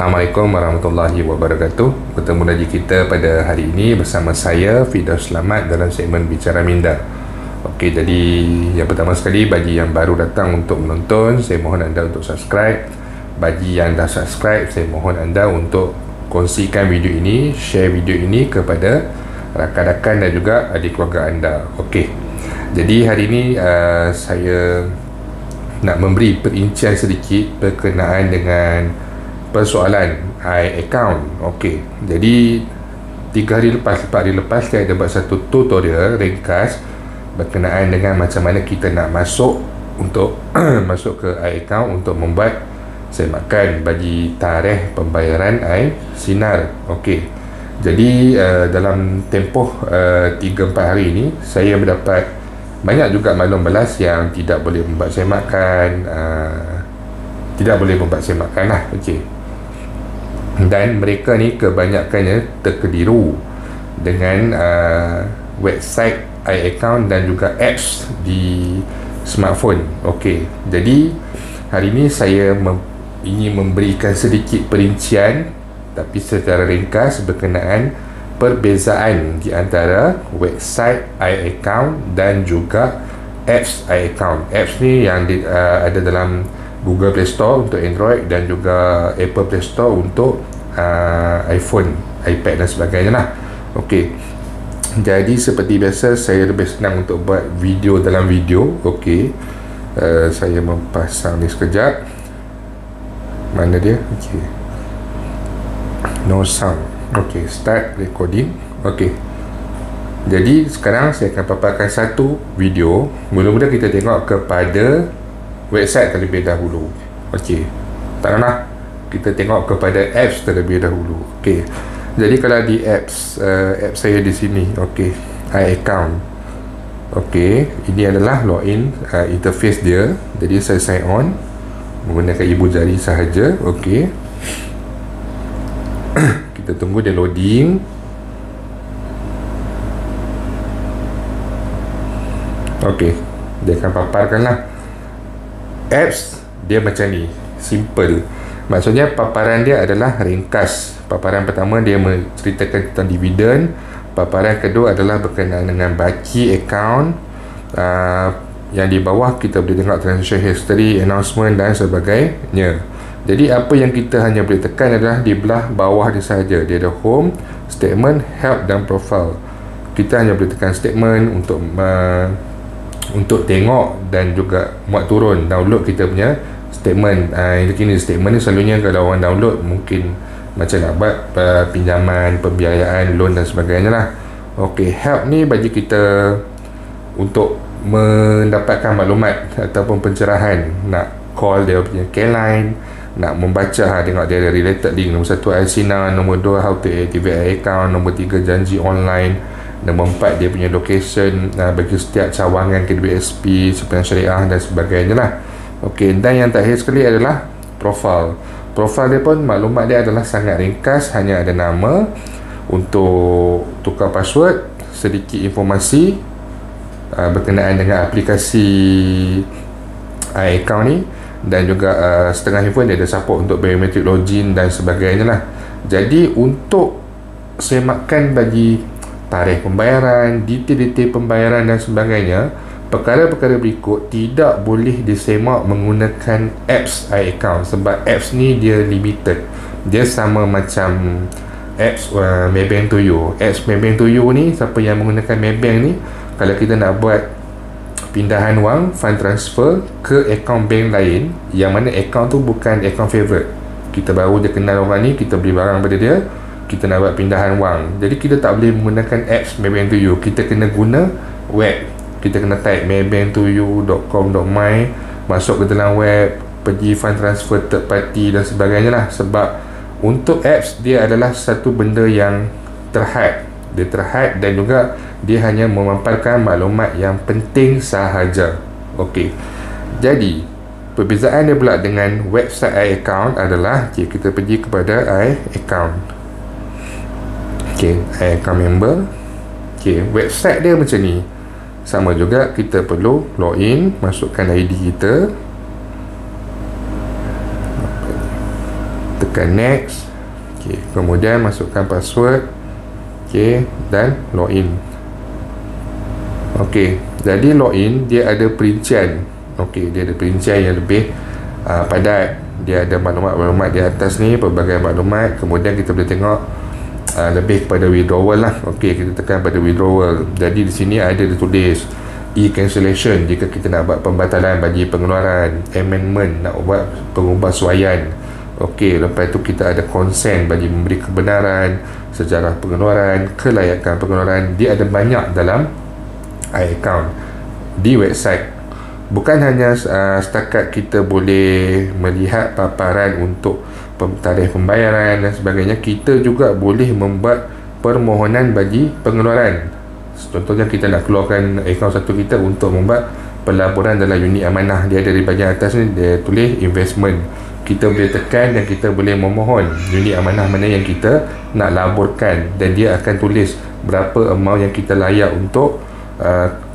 Assalamualaikum warahmatullahi wabarakatuh. Bertemu lagi kita pada hari ini bersama saya Firdaus Selamat dalam segmen Bicara Minda. Okey, jadi yang pertama sekali, bagi yang baru datang untuk menonton, saya mohon anda untuk subscribe. Bagi yang dah subscribe, saya mohon anda untuk kongsikan video ini, share video ini kepada rakan-rakan dan juga adik keluarga anda. Okey, jadi hari ini saya nak memberi perincian sedikit berkenaan dengan persoalan iAccount. Okey, jadi 4 hari lepas saya ada buat satu tutorial ringkas berkenaan dengan macam mana kita nak masuk untuk masuk ke iAccount untuk membuat semakan bagi tarikh pembayaran iSinar. Okey, jadi dalam tempoh 3-4 hari ini saya mendapat banyak juga maklum balas yang tidak boleh membuat semakan, lah. Okey, dan mereka ni kebanyakannya terkeliru dengan website iAccount dan juga apps di smartphone. Okey, jadi hari ini saya ingin memberikan sedikit perincian tapi secara ringkas berkenaan perbezaan di antara website iAccount dan juga apps iAccount. Apps ni yang ada dalam Google Play Store untuk Android dan juga Apple Play Store untuk iPhone, iPad dan sebagainya lah. Okey, jadi seperti biasa saya lebih senang untuk buat video dalam video. Okey, saya mempasang ni sekejap. Mana dia? Okey, no sound. Okey, start recording. Okey, jadi sekarang saya akan paparkan satu video. Mula-mula kita tengok kepada website terlebih dahulu. Okey, tak nak kita tengok kepada apps terlebih dahulu. Okey, jadi kalau di apps saya di sini, okey, iAccount. Okey, ini adalah login interface dia. Jadi saya sign on menggunakan ibu jari sahaja. Okey, kita tunggu dia loading. Okey, dia akan paparkan lah. Apps dia macam ni, simple. Maksudnya paparan dia adalah ringkas. Paparan pertama dia menceritakan tentang dividen. Paparan kedua adalah berkenaan dengan baki account. Yang di bawah kita boleh tengok transaction history, announcement dan sebagainya. Jadi apa yang kita hanya boleh tekan adalah di belah bawah dia sahaja. Dia ada home, statement, help dan profile. Kita hanya boleh tekan statement untuk tengok dan juga muat turun, download kita punya statement. Ini statement ni selalunya kalau orang download mungkin macam nak buat pinjaman, pembiayaan, loan dan sebagainya lah. Okey, help ni bagi kita untuk mendapatkan maklumat ataupun pencerahan, nak call dia punya K-line, nak membaca, tengok dia ada related link. Nombor 1 iSinar, nombor 2 how to activate account, nombor 3 janji online, nombor 4 dia punya location bagi setiap cawangan KDBSP, sepanjang syariah dan sebagainya lah. Okey, dan yang terakhir sekali adalah profile. Profile dia pun maklumat dia adalah sangat ringkas, hanya ada nama, untuk tukar password, sedikit informasi berkenaan dengan aplikasi iAccount ni, dan juga setengah info dia ada support untuk biometric login dan sebagainya lah. Jadi untuk semakan bagi tarikh pembayaran, detail-detail pembayaran dan sebagainya, perkara-perkara berikut tidak boleh disemak menggunakan apps iAccount, sebab apps ni dia limited. Dia sama macam apps Maybank to You. Apps Maybank to You ni, siapa yang menggunakan Maybank ni, kalau kita nak buat pindahan wang, fund transfer ke akaun bank lain, yang mana akaun tu bukan akaun favorite, kita baru dia kenal orang ni, kita beli barang pada dia, kita nak buat pindahan wang, jadi kita tak boleh menggunakan apps Maybank to You. Kita kena guna web. Kita kena type maybanktoyou.com.my, masuk ke dalam web, pergi fund transfer third party dan sebagainya lah. Sebab untuk apps dia adalah satu benda yang terhad. Dia terhad dan juga dia hanya memaparkan maklumat yang penting sahaja. Okey, jadi perbezaan dia pula dengan website iAccount adalah, kita pergi kepada iAccount. Okey, iAccount member. Okey, website dia macam ni. Sama juga, kita perlu login, masukkan ID kita. tekan next. Okey, kemudian masukkan password. Okey, dan login. Okey, jadi login dia ada perincian. Okey, dia ada perincian yang lebih padat. Dia ada maklumat-maklumat di atas ni, pelbagai maklumat. Kemudian kita boleh tengok lebih kepada withdrawal lah. Okey, kita tekan pada withdrawal. Jadi di sini ada ditulis e-cancellation jika kita nak buat pembatalan bagi pengeluaran, amendment nak buat pengubahsuaian. Okey, lepas tu kita ada consent bagi memberi kebenaran, sejarah pengeluaran, kelayakan pengeluaran. Dia ada banyak dalam iAccount di website. Bukan hanya setakat kita boleh melihat paparan untuk tarikh pembayaran dan sebagainya, kita juga boleh membuat permohonan bagi pengeluaran. Contohnya kita nak keluarkan akaun satu kita untuk membuat pelaburan dalam unit amanah. Dia ada di bahagian atas ni, dia tulis investment. Kita boleh tekan dan kita boleh memohon unit amanah mana yang kita nak laburkan, dan dia akan tulis berapa amount yang kita layak untuk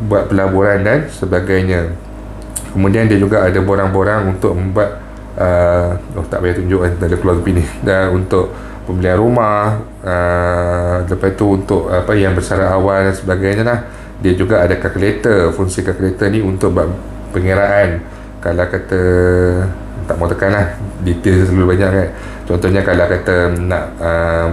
buat pelaburan dan sebagainya. Kemudian dia juga ada borang-borang untuk membuat tak payah tunjuk kan, ada keluar tepi ni. Dan untuk pembelian rumah, lepas tu untuk apa yang bersyarat awal dan sebagainya lah. Dia juga ada kalkulator. Fungsi kalkulator ni untuk buat pengiraan. Kalau kata tak mau tekan lah, detail selalu banyak kan. Contohnya kalau kata nak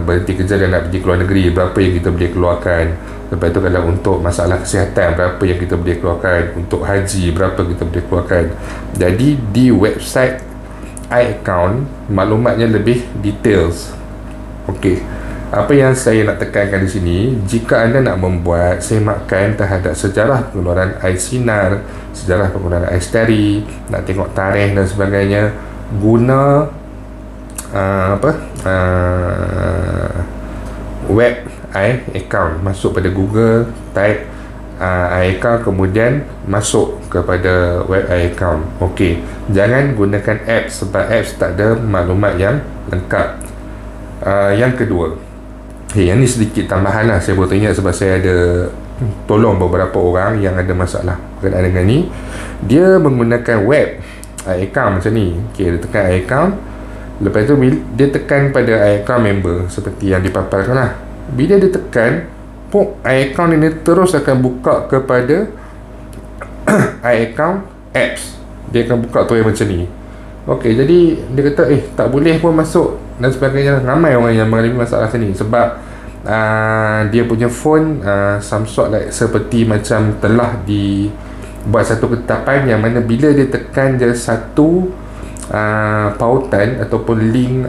berhenti kerja dan nak pergi keluar negeri, berapa yang kita boleh keluarkan. Lepas tu kalau untuk masalah kesihatan, berapa yang kita boleh keluarkan. Untuk haji, berapa kita boleh keluarkan. Jadi di website iAccount maklumatnya lebih details. Okey, apa yang saya nak tekankan di sini, jika anda nak membuat semakan terhadap sejarah pengeluaran iSinar, sejarah pengeluaran iStari, nak tengok tarikh dan sebagainya, guna web iAccount. Masuk pada Google, type iAccount, kemudian masuk kepada web iAccount. Okey, jangan gunakan apps sebab apps tak ada maklumat yang lengkap. Yang kedua, yang ni sedikit tambahan lah, saya baru teringat sebab saya ada tolong beberapa orang yang ada masalah berkenaan dengan ni. Dia menggunakan web iAccount macam ni. Okey, dia tekan iAccount, lepas tu dia tekan pada iAccount member seperti yang dipaparkan lah. Bila dia tekan, iAccount ini terus akan buka kepada iAccount apps. Dia akan buka tu yang macam ni. Okey, jadi dia kata tak boleh pun masuk dan sebagainya. Ramai orang yang mengalami masalah sini sebab dia punya phone Samsung seperti macam telah dibuat satu ketetapan yang mana bila dia tekan je satu pautan ataupun link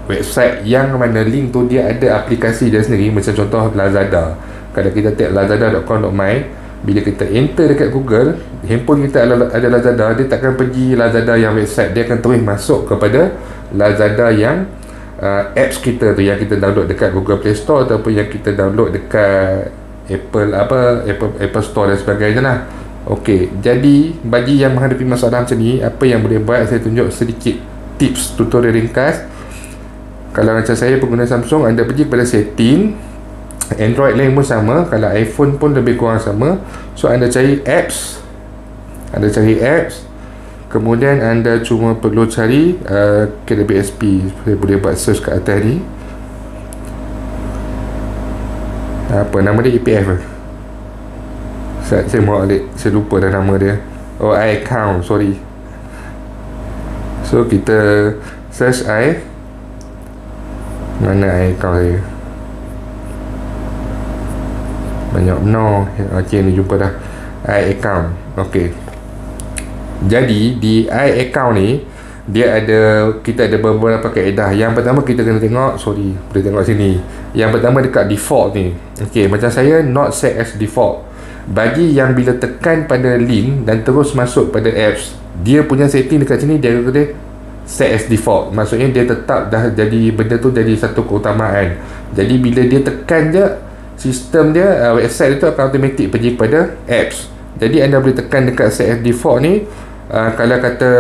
website yang mana link tu dia ada aplikasi dia sendiri. Macam contoh Lazada, kalau kita tag lazada.com.my, bila kita enter dekat Google, handphone kita ada Lazada, dia takkan pergi Lazada yang website, dia akan terus masuk kepada Lazada yang apps kita tu, yang kita download dekat Google Play Store ataupun yang kita download dekat Apple Store dan sebagainya lah. Okey, jadi bagi yang menghadapi masalah macam ni, apa yang boleh buat, saya tunjuk sedikit tips tutorial ringkas. Kalau macam saya pengguna Samsung, anda pergi kepada setting, Android lain pun sama, kalau iPhone pun lebih kurang sama. So anda cari apps, kemudian anda cuma perlu cari KDBSP. Saya boleh buat search kat atas ni, apa nama dia, EPF saya mau alik, saya lupa dah nama dia. iAccount, sorry. So kita search mana iAccount saya, banyak benar. Okey, ni jumpa dah iAccount. Okey, jadi di iAccount ni kita ada beberapa kaedah. Yang pertama kita kena tengok, boleh tengok sini. Yang pertama dekat default ni. Okey, macam saya not set as default. Bagi yang bila tekan pada link dan terus masuk pada apps, dia punya setting dekat sini dia kata set as default. Maksudnya dia tetap dah jadi, benda tu jadi satu keutamaan. Jadi bila dia tekan je, sistem dia, website itu akan automatik pergi kepada apps. Jadi anda boleh tekan dekat set as default ni. Kalau kata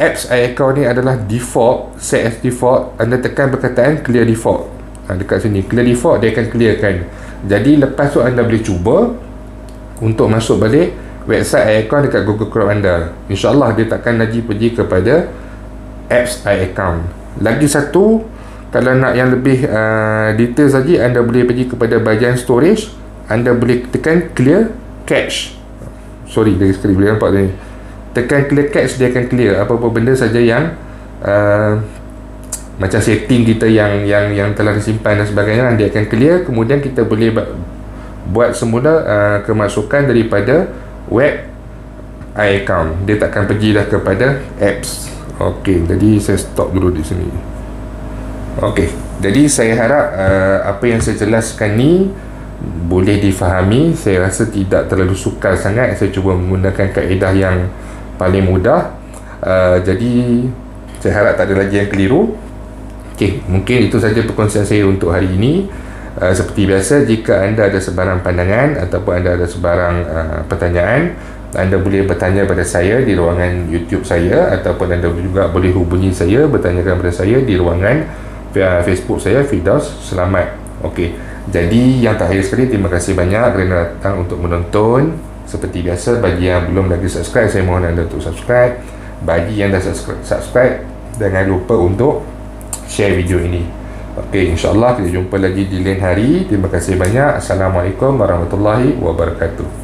apps iAccount ni adalah default, set as default, anda tekan perkataan clear default. Dekat sini clear default, dia akan clearkan. Jadi lepas tu anda boleh cuba untuk masuk balik website iAccount dekat Google Chrome anda. InsyaAllah dia takkan lagi pergi kepada apps iAccount. Lagi satu, kalau nak yang lebih details lagi, anda boleh pergi kepada bahagian storage. Anda boleh tekan clear cache. Sorry, dari sekali boleh nampak ni. Tekan clear cache, dia akan clear apa-apa benda saja yang macam setting kita yang telah disimpan dan sebagainya, dia akan clear. Kemudian kita boleh buat semula kemasukan daripada web iAccount. Dia takkan pergi dah kepada apps. Okey, jadi saya stop dulu di sini. Okey, jadi saya harap apa yang saya jelaskan ni boleh difahami. Saya rasa tidak terlalu sukar sangat. Saya cuba menggunakan kaedah yang paling mudah. Jadi saya harap tak ada lagi yang keliru. Okey, mungkin itu saja perkongsian saya untuk hari ini. Seperti biasa, jika anda ada sebarang pandangan ataupun anda ada sebarang pertanyaan, anda boleh bertanya pada saya di ruangan YouTube saya, ataupun anda juga boleh hubungi saya, bertanyakan pada saya di ruangan Facebook saya, Firdaus Selamat. Okey, jadi yang terakhir sekali, terima kasih banyak kerana datang untuk menonton. Seperti biasa, bagi yang belum lagi subscribe, saya mohon anda untuk subscribe. Bagi yang dah subscribe, jangan lupa untuk share video ini. Okey, insyaAllah kita jumpa lagi di lain hari. Terima kasih banyak. Assalamualaikum warahmatullahi wabarakatuh.